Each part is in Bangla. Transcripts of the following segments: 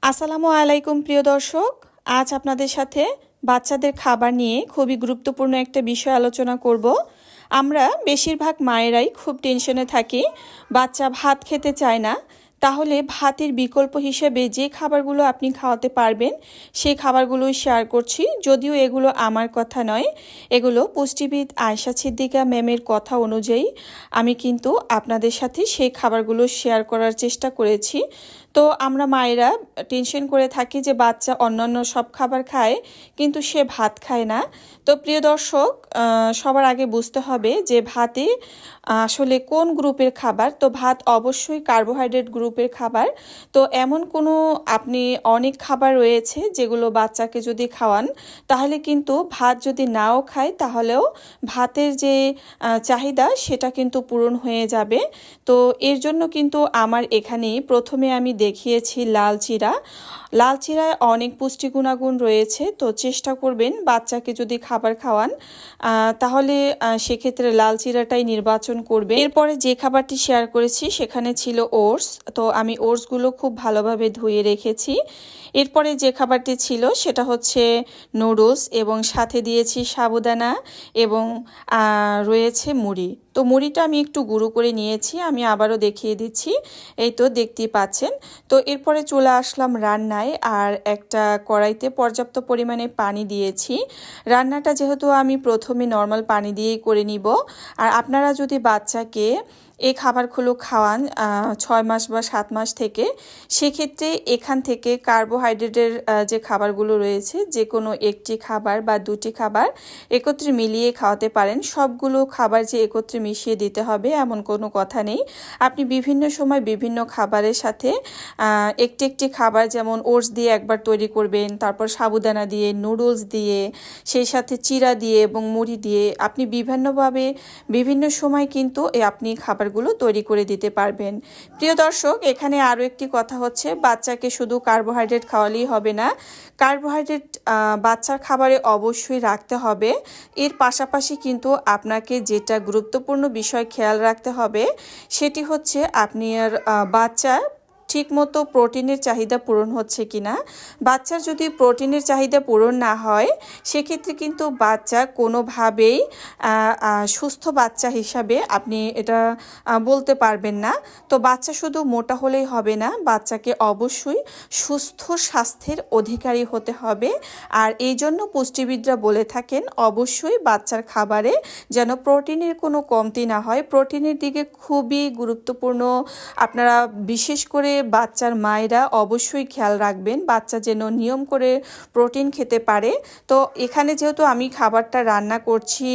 আসসালামু আলাইকুম প্রিয় দর্শক, আজ আপনাদের সাথে বাচ্চাদের খাবার নিয়ে খুবই গুরুত্বপূর্ণ একটা বিষয় আলোচনা করব। আমরা বেশিরভাগ মায়েরাই খুব টেনশনে থাকি, বাচ্চা ভাত খেতে চায় না। তাহলে ভাতের বিকল্প হিসেবে যে খাবারগুলো আপনি খাওয়াতে পারবেন সেই খাবারগুলোই শেয়ার করছি। যদিও এগুলো আমার কথা নয়, এগুলো পুষ্টিবিদ আয়েশা সিদ্দিকা ম্যামের কথা অনুযায়ী আমি কিন্তু আপনাদের সাথে সেই খাবারগুলো শেয়ার করার চেষ্টা করেছি। তো আমরা মায়েরা টেনশন করে থাকি যে বাচ্চা অন্যান্য সব খাবার খায় কিন্তু সে ভাত খায় না। তো প্রিয় দর্শক, সবার আগে বুঝতে হবে যে ভাতে আসলে কোন গ্রুপের খাবার। তো ভাত অবশ্যই কার্বোহাইড্রেট গ্রুপের খাবার। তো এমন কোনো আপনি অনেক খাবার রয়েছে যেগুলো বাচ্চাকে যদি খাওয়ান তাহলে কিন্তু ভাত যদি নাও খায় তাহলেও ভাতের যে চাহিদা সেটা কিন্তু পূরণ হয়ে যাবে। তো এর জন্য কিন্তু আমার এখানে প্রথমে আমি দেখিয়েছি লাল চিরা। লাল চিরায় অনেক পুষ্টি গুণাগুণ রয়েছে। তো চেষ্টা করবেন বাচ্চাকে যদি খাবার খাওয়ান তাহলে সেক্ষেত্রে লাল চিরাটাই নির্বাচন করবে। এরপরে যে খাবারটি শেয়ার করেছি সেখানে ছিল ওটস। তো আমি ওটসগুলো খুব ভালোভাবে ধুয়ে রেখেছি। এরপরে যে খাবারটি ছিল সেটা হচ্ছে নুডলস এবং সাথে দিয়েছি সাবুদানা এবং রয়েছে মুড়ি। তো মুড়িটা আমি একটু গুঁড়ো করে নিয়েছি, আমি আবারও দেখিয়ে দিচ্ছি। এই তো দেখতেই পাচ্ছেন। তো এরপরে চলে আসলাম রান্নায়, আর একটা কড়াইতে পর্যাপ্ত পরিমাণে পানি দিয়েছি। রান্নাটা যেহেতু আমি প্রথমে নর্মাল পানি দিয়েই করে নিব, আর আপনারা যদি বাচ্চাকে এই খাবারগুলো খাওয়ান 6 মাস বা 7 মাস থেকে, সেক্ষেত্রে এখান থেকে কার্বোহাইড্রেটের যে খাবারগুলো রয়েছে যে কোনো একটি খাবার বা দুটি খাবার একত্রে মিলিয়ে খাওয়াতে পারেন। সবগুলো খাবার যে একত্রে মিশিয়ে দিতে হবে এমন কোনো কথা নেই। আপনি বিভিন্ন সময় বিভিন্ন খাবারের সাথে একটি একটি খাবার, যেমন ওটস দিয়ে একবার তৈরি করবেন, তারপর সাবুদানা দিয়ে, নুডলস দিয়ে, সেই সাথে চিরা দিয়ে এবং মুড়ি দিয়ে আপনি বিভিন্নভাবে বিভিন্ন সময় কিন্তু আপনি খাবারগুলো তৈরি করে দিতে পারবেন। প্রিয় দর্শক, এখানে আরও একটি কথা হচ্ছে, বাচ্চাকে শুধু কার্বোহাইড্রেট খাওয়ালেই হবে না, কার্বোহাইড্রেট বাচ্চার খাবারে অবশ্যই রাখতে হবে। এর পাশাপাশি কিন্তু আপনাকে যেটা গুরুত্বপূর্ণ বিষয় খেয়াল রাখতে হবে সেটি হচ্ছে আপনার বাচ্চা ঠিকমতো প্রোটিনের চাহিদা পূরণ হচ্ছে কিনা। বাচ্চার যদি প্রোটিনের চাহিদা পূরণ না হয় সেক্ষেত্রে কিন্তু বাচ্চা কোনোভাবেই সুস্থ বাচ্চা হিসাবে আপনি এটা বলতে পারবেন না। তো বাচ্চা শুধু মোটা হলেই হবে না, বাচ্চাকে অবশ্যই সুস্থ স্বাস্থ্যের অধিকারী হতে হবে। আর এই জন্য পুষ্টিবিদরা বলে থাকেন অবশ্যই বাচ্চার খাবারে যেন প্রোটিনের কোনো কমতি না হয়। প্রোটিনের দিকে খুবই গুরুত্বপূর্ণ, আপনারা বিশেষ করে বাচ্চার মায়েরা অবশ্যই খেয়াল রাখবেন বাচ্চা যেন নিয়ম করে প্রোটিন খেতে পারে। তো এখানে যেহেতু আমি খাবারটা রান্না করছি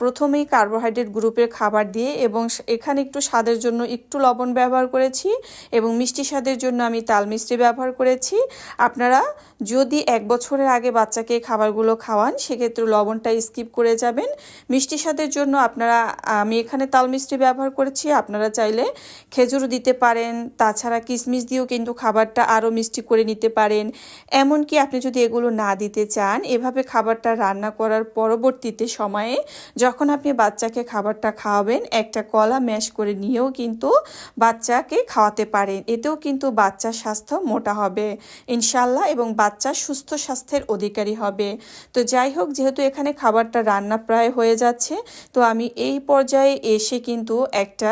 প্রথমেই কার্বোহাইড্রেট গ্রুপের খাবার দিয়ে, এবং এখানে একটু স্বাদের জন্য একটু লবণ ব্যবহার করেছি এবং মিষ্টি স্বাদের জন্য আমি তাল মিষ্টি ব্যবহার করেছি। আপনারা যদি 1 বছরের আগে বাচ্চাকে খাবারগুলো খাওয়ান সেক্ষেত্রে লবণটা স্কিপ করে যাবেন। মিষ্টি স্বাদের জন্য আমি এখানে তাল মিষ্টি ব্যবহার করেছি, আপনারা চাইলে খেজুরও দিতে পারেন, তাছাড়া কিশমিশ দিয়েও কিন্তু খাবারটা আরও মিষ্টি করে নিতে পারেন। এমনকি আপনি যদি এগুলো না দিতে চান, এভাবে খাবারটা রান্না করার পরবর্তীতে সময়ে যখন আপনি বাচ্চাকে খাবারটা খাওয়াবেন একটা কলা ম্যাশ করে নিয়েও কিন্তু বাচ্চাকে খাওয়াতে পারেন। এতেও কিন্তু বাচ্চার স্বাস্থ্য মোটা হবে ইনশাল্লাহ এবং বাচ্চা সুস্থ স্বাস্থ্যের অধিকারী হবে। তো যাই হোক, যেহেতু এখানে খাবারটা রান্না প্রায় হয়ে যাচ্ছে, তো আমি এই পর্যায়ে এসে কিন্তু একটা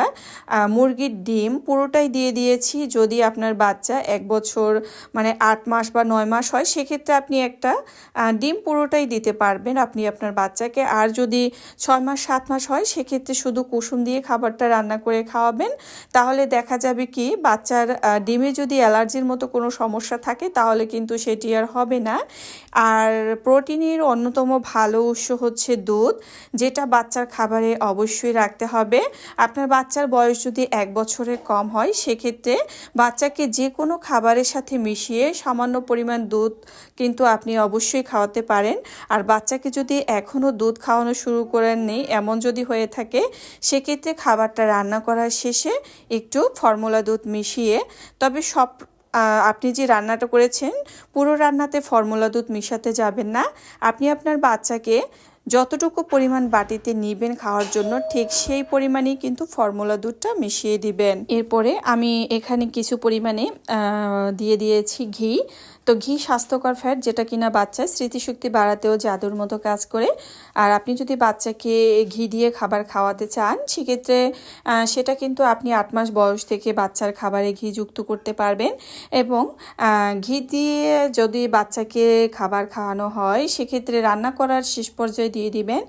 মুরগির ডিম পুরোটাই দিয়ে দিয়েছি। যদি আপনার বাচ্চা 1 বছর মানে 8 মাস বা 9 মাস হয় সেক্ষেত্রে আপনি একটা ডিম পুরোটাই দিতে পারবেন আপনি আপনার বাচ্চাকে। আর যদি 6 মাস 7 মাস হয় সেক্ষেত্রে শুধু কুসুম দিয়ে খাবারটা রান্না করে খাওয়াবেন। তাহলে দেখা যাবে কি বাচ্চার ডিমে যদি অ্যালার্জির মতো কোনো সমস্যা থাকে তাহলে কিন্তু সেটি আর হবে না। আর প্রোটিনের অন্যতম ভালো উৎস হচ্ছে দুধ, যেটা বাচ্চার খাবারে অবশ্যই রাখতে হবে। আপনার বাচ্চার বয়স যদি 1 বছরের কম হয় সেক্ষেত্রে বাচ্চাকে যে কোনো খাবারের সাথে মিশিয়ে সামান্য পরিমাণ দুধ কিন্তু আপনি অবশ্যই খাওয়াতে পারেন। আর বাচ্চাকে যদি এখনও দুধ খাওয়ানো শুরু করেননি এমন যদি হয়ে থাকে সেক্ষেত্রে খাবারটা রান্না করার শেষে একটু ফর্মুলা দুধ মিশিয়ে, তবে আপনি যে রান্নাটা করেছেন পুরো রান্নাতে ফর্মুলা দুধ মিশাতে যাবেন না। আপনি আপনার বাচ্চাকে যতটুকু পরিমাণ বাটিতে নিবেন খাওয়ার জন্য ঠিক সেই পরিমাণেই কিন্তু ফর্মুলা দুধটা মিশিয়ে দিবেন। এরপরে আমি এখানে কিছু পরিমাণে দিয়ে দিয়েছি ঘি। তো ঘি স্বাস্থ্যকর ফ্যাট, যেটা কিনা বাচ্চার স্মৃতিশক্তি বাড়াতেও জাদুর মতো কাজ করে। আর আপনি যদি বাচ্চাকে ঘি দিয়ে খাবার খাওয়াতে চান সেক্ষেত্রে সেটা কিন্তু আপনি 8 মাস বয়স থেকে বাচ্চার খাবারে ঘি যুক্ত করতে পারবেন। এবং ঘি দিয়ে যদি বাচ্চাকে খাবার খাওয়ানো হয় সেক্ষেত্রে রান্না করার শেষ পর্যায়ে দিয়ে দিবেন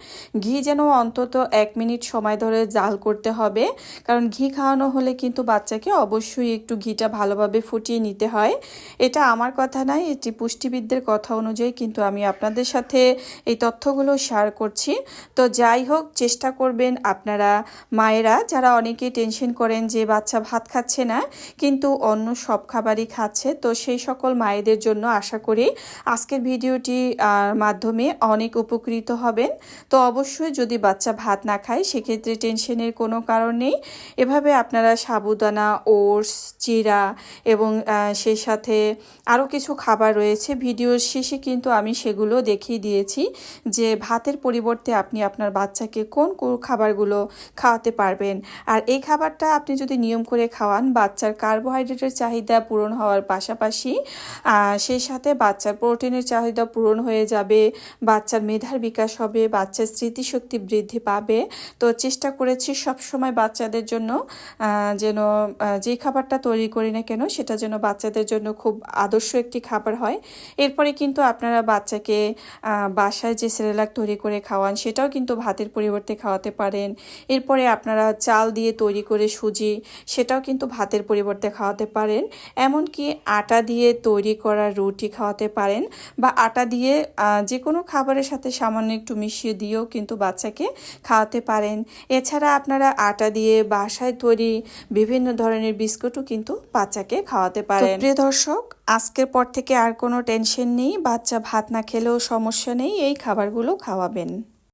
ঘি, যেন অন্তত 1 মিনিট সময় ধরে জাল করতে হবে। কারণ ঘি খাওয়ানো হলে কিন্তু বাচ্চাকে অবশ্যই একটু ঘিটা ভালোভাবে ফুটিয়ে নিতে হয়। এটা আমার কথা নয়, এটি পুষ্টিবিদদের কথা অনুযায়ী কিন্তু আমি আপনাদের সাথে এই তথ্যগুলো শেয়ার করছি। তো যাই হোক, চেষ্টা করবেন আপনারা মায়েরা যারা অনেকে টেনশন করেন যে বাচ্চা ভাত খাচ্ছে না কিন্তু অন্য সব খাবারই খাচ্ছে, তো সেই সকল মায়েদের জন্য আশা করি আজকের ভিডিওটি মাধ্যমে অনেক উপকৃত হবেন। তো অবশ্যই যদি বাচ্চা ভাত না খায় সেক্ষেত্রে টেনশনের কোনো কারণ নেই। এভাবে আপনারা সাবুদানা, ওটস, চিরা এবং সেই সাথে আরও কিছু খাবার রয়েছে, ভিডিওর শেষে কিন্তু আমি সেগুলো দেখিয়ে দিয়েছি যে ভাতের পরিবর্তে আপনি আপনার বাচ্চাকে কোন কোন খাবারগুলো খাওয়াতে পারবেন। আর এই খাবারটা আপনি যদি নিয়ম করে খাওয়ান, বাচ্চার কার্বোহাইড্রেটের চাহিদা পূরণ হওয়ার পাশাপাশি সেই সাথে বাচ্চার প্রোটিনের চাহিদা পূরণ হয়ে যাবে, বাচ্চার মেধার বিকাশ হবে, বাচ্চার স্মৃতিশক্তি বৃদ্ধি পাবে। তো চেষ্টা করেছি সবসময় বাচ্চাদের জন্য যেন যে খাবারটা তৈরি করি না কেন সেটা যেন বাচ্চাদের জন্য খুব আদর্শ একটি খাবার হয়। এরপরে কিন্তু আপনারা বাচ্চাকে বাসায় যে সেরেলাক তৈরি করে খাওয়ান সেটাও কিন্তু ভাতের পরিবর্তে খাওয়াতে পারেন। এরপরে আপনারা চাল দিয়ে তৈরি করে সুজি, সেটাও কিন্তু ভাতের পরিবর্তে খাওয়াতে পারেন। এমনকি আটা দিয়ে তৈরি করা রুটি খাওয়াতে পারেন, বা আটা দিয়ে যে কোনো খাবারের সাথে সামান্য একটু মিশিয়ে দিয়েও কিন্তু বাচ্চাকে খাওয়াতে পারেন। এছাড়া আপনারা আটা দিয়ে বাসায় তৈরি বিভিন্ন ধরনের বিস্কুটও কিন্তু বাচ্চাকে খাওয়াতে পারেন। প্রিয় দর্শক, আজকের পর থেকে আর কোনো টেনশন নেই, বাচ্চা ভাত না খেলেও সমস্যা নেই, এই খাবারগুলো খাওয়াবেন।